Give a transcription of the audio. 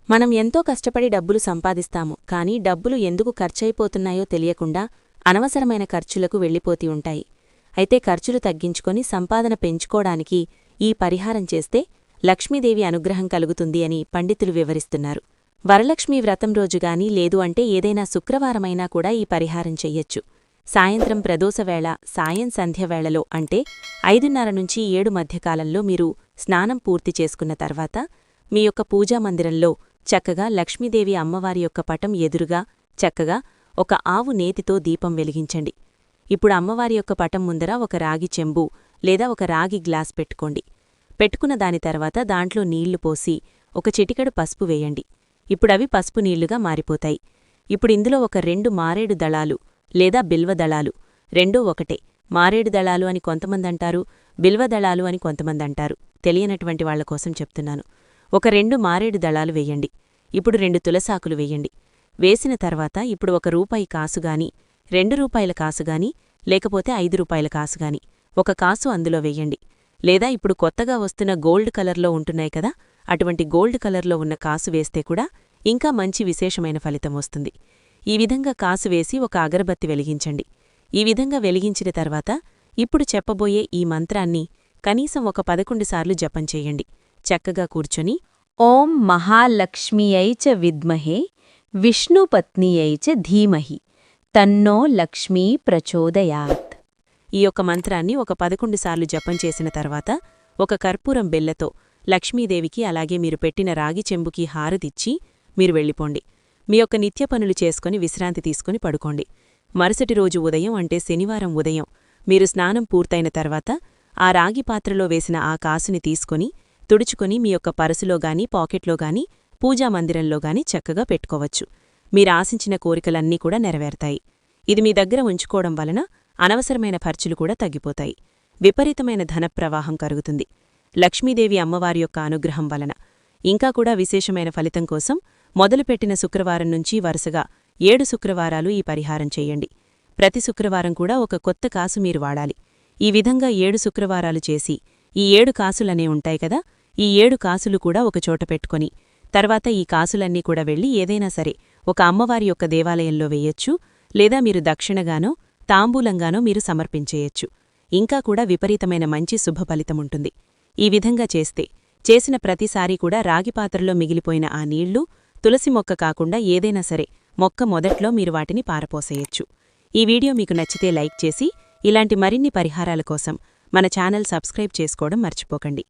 మనం ఎంతో కష్టపడి డబ్బులు సంపాదిస్తాము, కానీ డబ్బులు ఎందుకు ఖర్చయిపోతున్నాయో తెలియకుండా అనవసరమైన ఖర్చులకు వెళ్ళిపోతూ ఉంటాయి. అయితే ఖర్చులు తగ్గించుకొని సంపాదన పెంచుకోడానికి ఈ పరిహారం చేస్తే లక్ష్మీదేవి అనుగ్రహం కలుగుతుంది అని పండితులు వివరిస్తున్నారు. వరలక్ష్మీ వ్రతం రోజుగానీ లేదు అంటే ఏదైనా శుక్రవారమైనా కూడా ఈ పరిహారం చెయ్యొచ్చు. సాయంత్రం ప్రదోషవేళ, సాయం సంధ్యవేళలో అంటే 5:30 నుంచి 7 మధ్యకాలంలో మీరు స్నానం పూర్తి చేసుకున్న తర్వాత మీ యొక్క పూజామందిరంలో చక్కగా లక్ష్మీదేవి అమ్మవారి యొక్క పటం ఎదురుగా చక్కగా ఒక ఆవు నేతితో దీపం వెలిగించండి. ఇప్పుడు అమ్మవారి యొక్క పటం ముందర ఒక రాగి చెంబు లేదా ఒక రాగి గ్లాస్ పెట్టుకోండి. పెట్టుకున్న దాని తర్వాత దాంట్లో నీళ్లు పోసి ఒక చిటికెడు పసుపు వేయండి. ఇప్పుడవి పసుపు నీళ్లుగా మారిపోతాయి. ఇప్పుడిందులో ఒక 2 మారేడు దళాలు లేదా బిల్వదళాలు, రెండూ ఒకటే. మారేడు దళాలు అని కొంతమందంటారు, బిల్వదళాలు అని కొంతమందంటారు. తెలియనటువంటి వాళ్లకోసం చెప్తున్నాను. ఒక 2 మారేడు దళాలు వెయ్యండి. ఇప్పుడు 2 తులసాకులు వెయ్యండి. వేసిన తర్వాత ఇప్పుడు ₹1 కాసుగాని, ₹2 కాసుగాని, లేకపోతే ₹5 కాసుగాని ఒక కాసు అందులో వెయ్యండి. లేదా ఇప్పుడు కొత్తగా వస్తున్న గోల్డ్ కలర్లో ఉంటున్నాయి కదా, అటువంటి గోల్డ్ కలర్లో ఉన్న కాసు వేస్తే కూడా ఇంకా మంచి విశేషమైన ఫలితం వస్తుంది. ఈ విధంగా కాసు వేసి ఒక అగరబత్తి వెలిగించండి. ఈ విధంగా వెలిగించిన తర్వాత ఇప్పుడు చెప్పబోయే ఈ మంత్రాన్ని కనీసం ఒక 11 సార్లు జపం చేయండి. చక్కగా కూర్చొని ఓం మహాలక్ష్మియై చ విద్మహే విష్ణుపత్నియై చ ధీమహి తన్నో లక్ష్మీ ప్రచోదయాత్. ఈ యొక్క మంత్రాన్ని ఒక 11 సార్లు జపం చేసిన తర్వాత ఒక కర్పూరం బెల్లతో లక్ష్మీదేవికి అలాగే మీరు పెట్టిన రాగి చెంబుకి హారతిచ్చి మీరు వెళ్ళిపోండి. మీ యొక్క నిత్య పనులు చేసుకుని విశ్రాంతి తీసుకుని పడుకోండి. మరుసటి రోజు ఉదయం అంటే శనివారం ఉదయం మీరు స్నానం పూర్తయిన తర్వాత ఆ రాగి పాత్రలో వేసిన ఆ కాసుని తీసుకొని తుడుచుకొని మీ యొక్క పరసులోగాని పాకెట్లోగాని పూజామందిరంలోగాని చక్కగా పెట్టుకోవచ్చు. మీరాశించిన కోరికలన్నీ కూడా నెరవేరతాయి. ఇది మీ దగ్గర ఉంచుకోవడం వలన అనవసరమైన ఖర్చులు కూడా తగ్గిపోతాయి. విపరీతమైన ధనప్రవాహం కరుగుతుంది లక్ష్మీదేవి అమ్మవారి యొక్క అనుగ్రహం వలన. ఇంకా కూడా విశేషమైన ఫలితం కోసం మొదలుపెట్టిన శుక్రవారం నుంచి వరుసగా 7 శుక్రవారాలు ఈ పరిహారం చెయ్యండి. ప్రతి శుక్రవారం కూడా ఒక కొత్త కాసు మీరు వాడాలి. ఈ విధంగా 7 శుక్రవారాలు చేసి ఈ 7 కాసులనే ఉంటాయి కదా, ఈ 7 కాసులు కూడా ఒకచోట పెట్టుకొని తర్వాత ఈ కాసులన్నీ కూడా వెళ్ళి ఏదైనా సరే ఒక అమ్మవారి యొక్క దేవాలయంలో వెయ్యొచ్చు, లేదా మీరు దక్షిణగానో తాంబూలంగానో మీరు సమర్పించేయచ్చు. ఇంకా కూడా విపరీతమైన మంచి శుభఫలితముంటుంది. ఈ విధంగా చేస్తే చేసిన ప్రతిసారీ కూడా రాగిపాత్రలో మిగిలిపోయిన ఆ నీళ్లు తులసి మొక్క కాకుండా ఏదైనా సరే మొక్క మొదట్లో మీరు వాటిని పారపోసేయచ్చు. ఈ వీడియో మీకు నచ్చితే లైక్ చేసి ఇలాంటి మరిన్ని పరిహారాల కోసం మన ఛానల్ సబ్స్క్రైబ్ చేసుకోవడం మర్చిపోకండి.